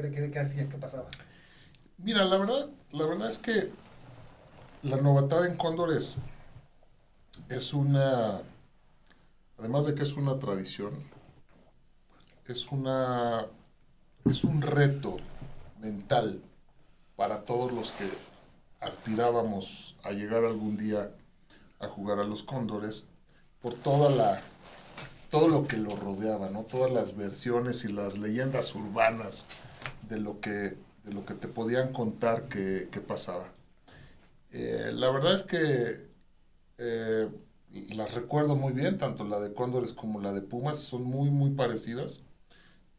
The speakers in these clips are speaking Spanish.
¿Qué hacía? ¿Qué pasaba? Mira, la verdad es que la novatada en Cóndores es una, además de que es una tradición, es una, es un reto mental para todos los que aspirábamos a llegar algún día a jugar a los Cóndores por todo lo que lo rodeaba, ¿no? Todas las versiones y las leyendas urbanas de de lo que te podían contar que pasaba. La verdad es que eh, las recuerdo muy bien, tanto la de Cóndores como la de Pumas, son muy parecidas,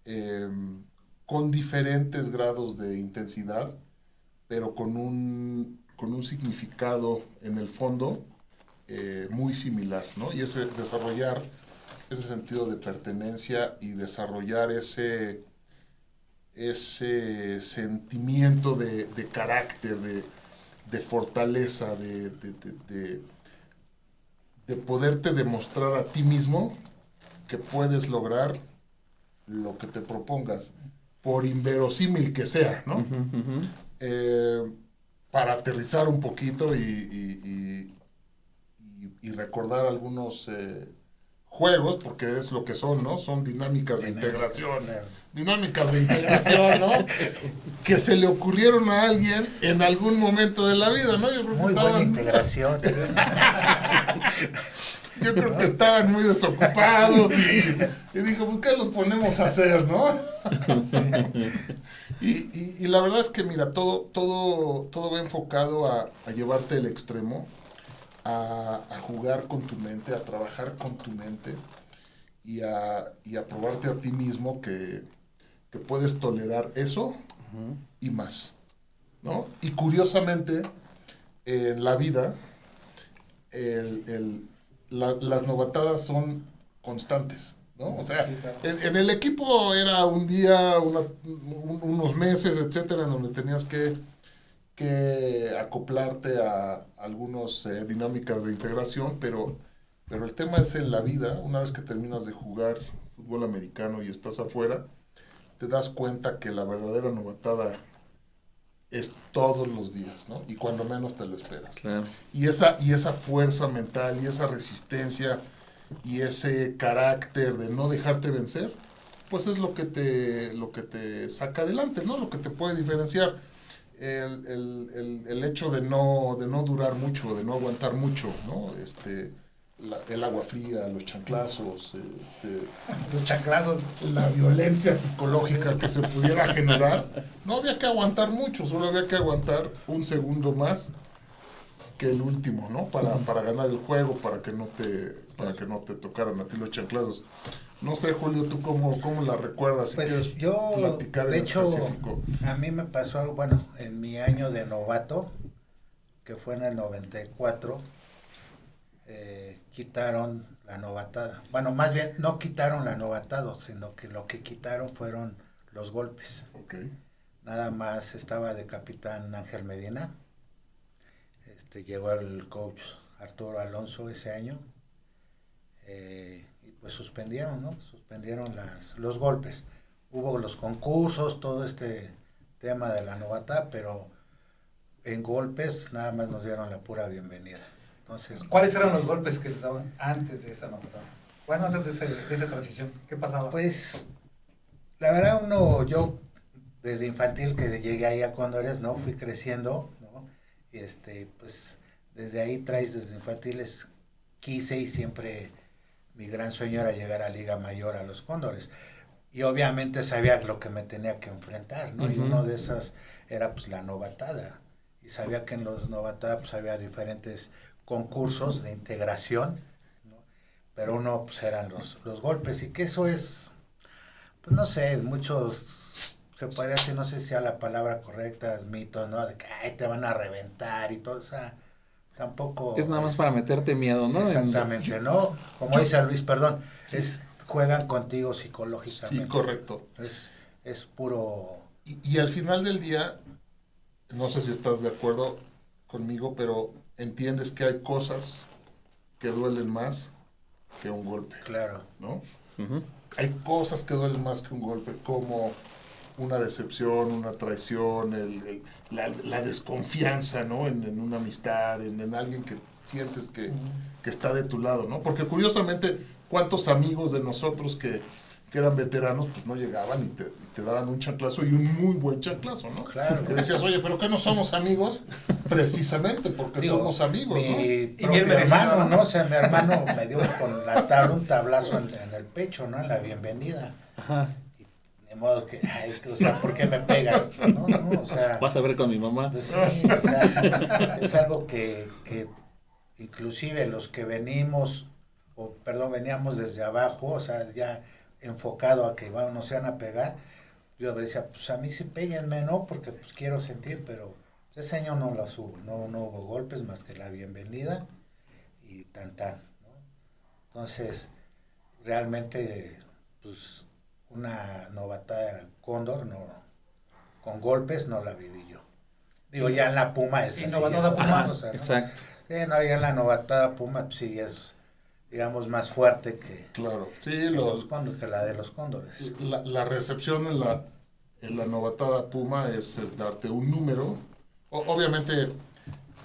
eh, con diferentes grados de intensidad, pero con un significado en el fondo muy similar, ¿no? Y ese desarrollar ese sentido de pertenencia y desarrollar ese sentimiento de carácter, de fortaleza, de poderte demostrar a ti mismo que puedes lograr lo que te propongas, por inverosímil que sea, ¿no? Eh, para aterrizar un poquito y recordar algunos juegos, porque es lo que son, ¿no? Son dinámicas de integración. Claro. Dinámicas de integración, ¿no? Que se le ocurrieron a alguien en algún momento de la vida, ¿no? Yo creo que Muy buena integración. yo creo que estaban muy desocupados y dijo, pues, ¿qué los ponemos a hacer, no? Y la verdad es que, mira, todo va enfocado a llevarte el extremo, a jugar con tu mente, a trabajar con tu mente y a probarte a ti mismo que puedes tolerar eso y más, ¿no? Y curiosamente, en la vida, las novatadas son constantes, ¿no? O sea, Sí, claro. en el equipo era un día, unos meses, etcétera, en donde tenías que acoplarte a algunas dinámicas de integración, pero el tema es en la vida, una vez que terminas de jugar fútbol americano y estás afuera, te das cuenta que la verdadera novatada es todos los días, ¿no? Y cuando menos te lo esperas. Claro. Y esa fuerza mental y esa resistencia y ese carácter de no dejarte vencer, pues es lo que te saca adelante, ¿no? Lo que te puede diferenciar. El hecho de no durar mucho, de no aguantar mucho, ¿no? El agua fría, los chanclazos, Los chanclazos. la violencia psicológica que se pudiera generar, no había que aguantar mucho, solo había que aguantar un segundo más que el último, ¿no? Para ganar el juego, para que no te tocaran a ti los chanclazos. No sé, Julio, ¿tú cómo la recuerdas? Si Pues quieres yo, platicar de en hecho, específico. a mí me pasó algo, bueno, en mi año de novato, que fue en el 94, quitaron la novatada. Bueno, más bien no quitaron la novatada, sino que lo que quitaron fueron los golpes. Ok. Nada más estaba de capitán Ángel Medina. Llegó el coach Arturo Alonso ese año. Y pues suspendieron, ¿no? Suspendieron los golpes. Hubo los concursos, todo este tema de la novatada, pero en golpes nada más nos dieron la pura bienvenida. Entonces, ¿Cuáles eran los golpes que les daban antes de esa novatada? Bueno, antes de esa transición, ¿qué pasaba? pues, la verdad yo desde infantil que llegué ahí a Cóndores, ¿no? Fui creciendo, ¿no? Pues, desde ahí traes desde infantiles, quise y siempre mi gran sueño era llegar a Liga Mayor a los Cóndores. Y obviamente sabía lo que me tenía que enfrentar, ¿no? Y uno de esas era pues la novatada. Y sabía que en los novatadas pues había diferentes concursos de integración, ¿no? Pero uno pues eran los golpes y que eso es, pues no sé, muchos se puede decir, no sé si sea la palabra correcta, es mitos, ¿no? De que ay, te van a reventar y todo, o sea, tampoco Es nada más para meterte miedo, ¿no? Exactamente, ¿no? Como dice Luis, perdón, juegan contigo psicológicamente. Sí, correcto. Es puro... Y al final del día, no sé si estás de acuerdo conmigo, pero entiendes que hay cosas que duelen más que un golpe, Claro. ¿no? Ujú. Hay cosas que duelen más que un golpe, como una decepción, una traición, la desconfianza, ¿no? En una amistad, en alguien que sientes que está de tu lado, ¿no? Porque curiosamente, ¿cuántos amigos de nosotros que eran veteranos, pues no llegaban y te daban un chanclazo y un muy buen chanclazo, ¿no? Claro. Te decías, oye, ¿pero qué no somos amigos? Precisamente porque somos amigos, ¿no? Mi bien propio merecido, hermano, ¿no? ¿no? O sea, mi hermano me dio con la tabla un tablazo en el pecho, ¿no? En la bienvenida. Ajá. De modo que, ay, o sea, ¿por qué me pegas? No, o sea, Vas a ver con mi mamá. pues sí, o sea, es algo que inclusive los que veníamos desde abajo, o sea, ya enfocado a que no se van a pegar, yo decía, pues a mí sí péguenme, ¿no? Porque pues quiero sentir, pero ese año no no hubo golpes más que la bienvenida y tan, ¿no? Entonces, realmente, pues, una novatada Cóndor, no, con golpes no la viví yo. Digo, ya en la Puma es Y así, novatada es Puma, otra Ajá, cosa, ¿no? exacto. Sí, no, ya en la novatada Puma pues, sí es, digamos, más fuerte que, Claro, sí, que la de los Cóndores. la recepción en la novatada Puma es darte un número. Obviamente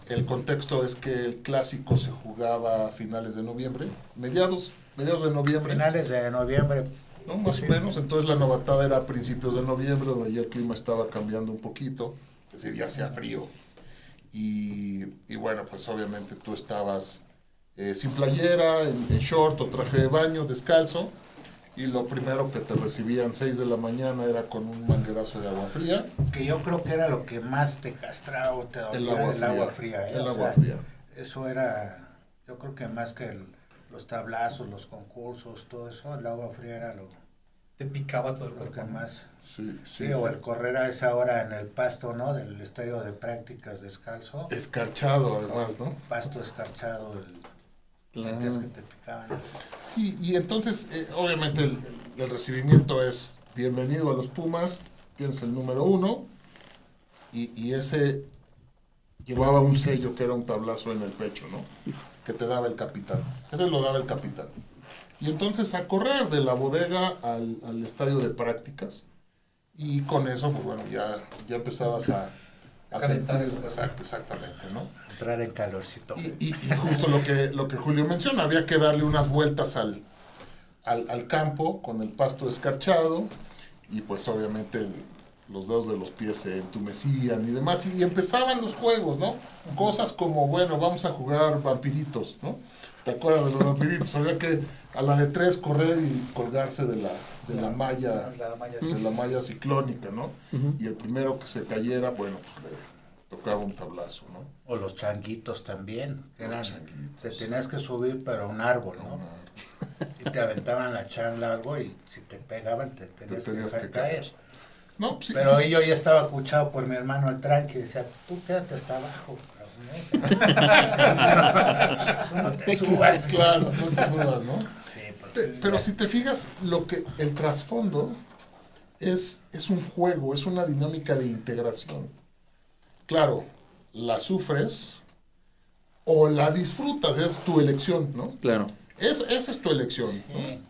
el contexto es que el clásico se jugaba a finales de noviembre, mediados de noviembre, Finales de noviembre, ¿no? Más o menos. Entonces la novatada era a principios de noviembre, donde ya el clima estaba cambiando un poquito, es decir, ya hacía frío. Y bueno, pues obviamente tú estabas sin playera, en short o traje de baño, descalzo, y lo primero que te recibían 6 de la mañana era con un manguerazo de agua fría. que yo creo que era lo que más te castraba o te El dolía, agua el fría. agua fría. El O agua sea, fría. eso era, yo creo que más que los tablazos, los concursos, todo eso, el agua fría era Te picaba todo el lo cuerpo. que más... Sí, sí. Sí, o el correr a esa hora en el pasto, ¿no? Del estadio de prácticas descalzo, Escarchado además, ¿no? pasto escarchado, Claro. sentías que te picaban. Sí, y entonces, obviamente, el recibimiento es bienvenido a los Pumas, tienes el número 1, y ese llevaba un sello que era un tablazo en el pecho, ¿no? Que te daba el capitán. Ese lo daba el capitán. Y entonces a correr de la bodega al estadio de prácticas, y con eso, pues bueno, ya empezabas a Calentar sentir, el- exactamente, ¿no? Entrar en calorcito. Y justo lo que Julio menciona, había que darle unas vueltas al campo con el pasto escarchado y pues obviamente los dedos de los pies se entumecían y demás y empezaban los juegos, ¿no? Cosas como, bueno, vamos a jugar vampiritos, ¿no? ¿Te acuerdas de los vampiritos? Había que a la de 3 correr y colgarse de la malla, La malla, sí. de la malla ciclónica, ¿no? Ujú. Y el primero que se cayera, bueno, pues le tocaba un tablazo, ¿no? O los changuitos también, que eran, Los changuitos. te tenías que subir pero a un árbol, ¿no? Y te aventaban la changla algo y si te pegaban te tenías, tenías que dejar que caer. caer. No, pues sí, Pero sí. yo ya estaba acuchado por mi hermano el tranqui, decía, tú quédate hasta abajo, cabrón, ¿no? No te subas. Claro, no te subas, ¿no? Sí, pues, Pero ya. si te fijas, el trasfondo es un juego, es una dinámica de integración. Claro, la sufres o la disfrutas, es tu elección, ¿no? Claro. Esa es tu elección, ¿no? Sí.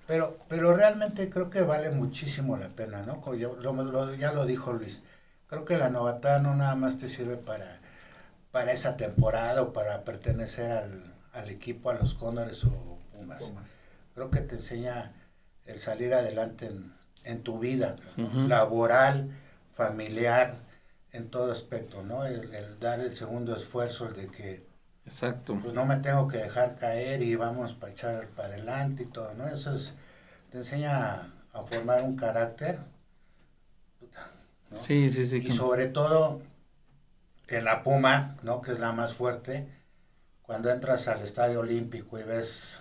Pero realmente creo que vale muchísimo la pena, ¿no? Como ya lo dijo Luis. Creo que la novatada no nada más te sirve para esa temporada o para pertenecer al equipo, a los Cóndores o Pumas. Pumas. Creo que te enseña el salir adelante en tu vida, Ujú. laboral, familiar, en todo aspecto, ¿no? El dar el segundo esfuerzo, el de que Exacto. pues no me tengo que dejar caer y vamos para echar para adelante y todo, ¿no? Te enseña a formar un carácter, puta, ¿no? Sí, sí, sí. Y sobre todo en la Puma, ¿no? Que es la más fuerte, cuando entras al Estadio Olímpico y ves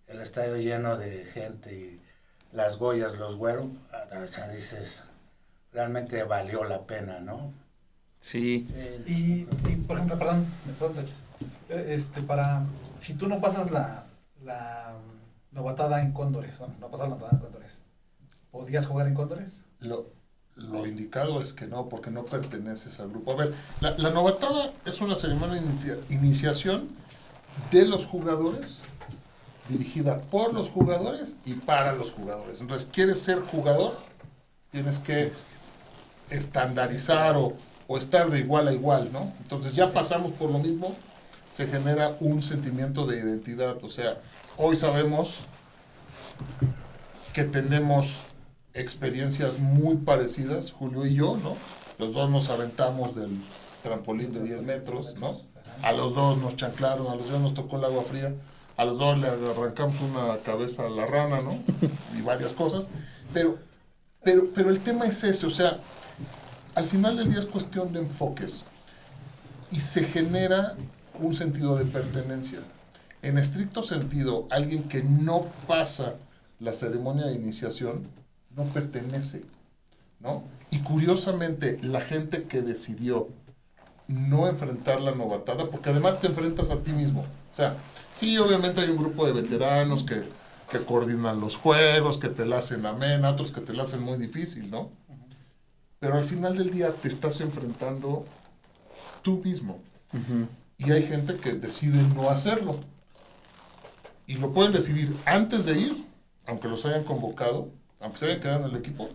el estadio lleno de gente y las Goyas, los güeros, o sea, dices, realmente valió la pena, ¿no? Sí. Y, por ejemplo, perdón, si tú no pasas la novatada en Cóndores, bueno, no pasas la novatada en Cóndores, ¿podías jugar en Cóndores? Lo indicado es que no, porque no perteneces al grupo. A ver, la novatada es una ceremonia de iniciación de los jugadores, dirigida por los jugadores y para los jugadores. Entonces, ¿quieres ser jugador? tienes que estandarizar o estar de igual a igual, ¿no? Entonces ya pasamos por lo mismo, se genera un sentimiento de identidad. O sea, hoy sabemos que tenemos experiencias muy parecidas, Julio y yo, ¿no? Los dos nos aventamos del trampolín de 10 metros, ¿no? A los dos nos chanclaron, a los dos nos tocó el agua fría, a los dos le arrancamos una cabeza a la rana, ¿no? Y varias cosas. Pero el tema es ese, o sea, al final del día es cuestión de enfoques y se genera un sentido de pertenencia. En estricto sentido, alguien que no pasa la ceremonia de iniciación no pertenece, ¿no? Y curiosamente, la gente que decidió no enfrentar la novatada, porque además te enfrentas a ti mismo. O sea, sí, obviamente hay un grupo de veteranos que coordinan los juegos, que te la hacen amena, otros que te la hacen muy difícil, ¿no? Pero al final del día te estás enfrentando tú mismo. Ujú. Y hay gente que decide no hacerlo. Y lo pueden decidir antes de ir, aunque los hayan convocado, aunque se hayan quedado en el equipo,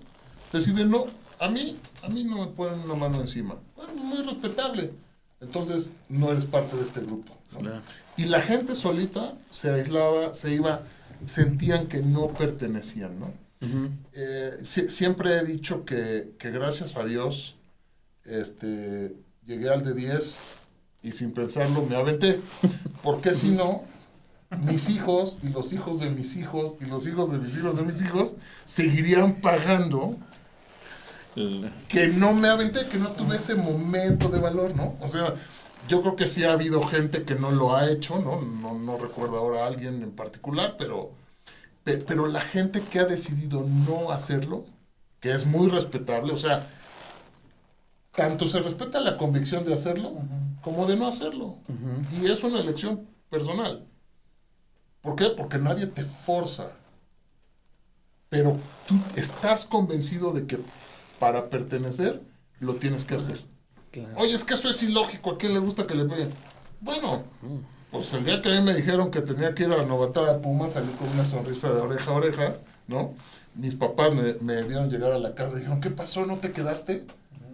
deciden no, a mí no me ponen una mano encima. Bueno, muy respetable. Entonces no eres parte de este grupo, ¿no? Claro. Y la gente solita se aislaba, se iba, sentían que no pertenecían, ¿no? Ujú. Siempre he dicho que gracias a Dios llegué al de 10 y sin pensarlo me aventé. Porque si no, mis hijos y los hijos de mis hijos y los hijos de mis hijos de mis hijos seguirían pagando que no me aventé, que no tuve ese momento de valor, ¿no? O sea, yo creo que sí ha habido gente que no lo ha hecho, ¿no? No recuerdo ahora a alguien en particular, pero la gente que ha decidido no hacerlo, que es muy respetable, o sea, tanto se respeta la convicción de hacerlo como de no hacerlo. Ujú. Y es una elección personal. ¿Por qué? Porque nadie te forza. Pero tú estás convencido de que para pertenecer lo tienes que hacer. Claro. Oye, es que eso es ilógico, ¿a quién le gusta que le peguen? Bueno, pues el día que a mí me dijeron que tenía que ir a la novatada de Pumas, salí con una sonrisa de oreja a oreja, ¿no? Mis papás me vieron llegar a la casa y dijeron, ¿qué pasó? ¿No te quedaste?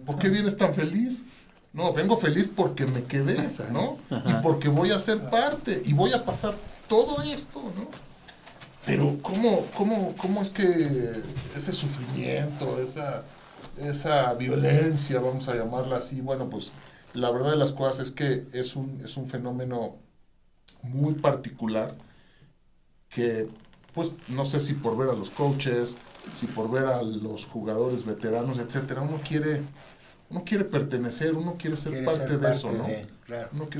¿Por qué vienes tan feliz? No, vengo feliz porque me quedé, ¿no? Y porque voy a ser parte y voy a pasar todo esto, ¿no? Pero ¿cómo es que ese sufrimiento, esa violencia, vamos a llamarla así? Bueno, pues la verdad de las cosas es que es un fenómeno muy particular que, pues, no sé si por ver a los coaches, si por ver a los jugadores veteranos, etcétera, uno quiere pertenecer, uno quiere ser Quiere parte ser de eso, parte ¿no? claro. Uno quiere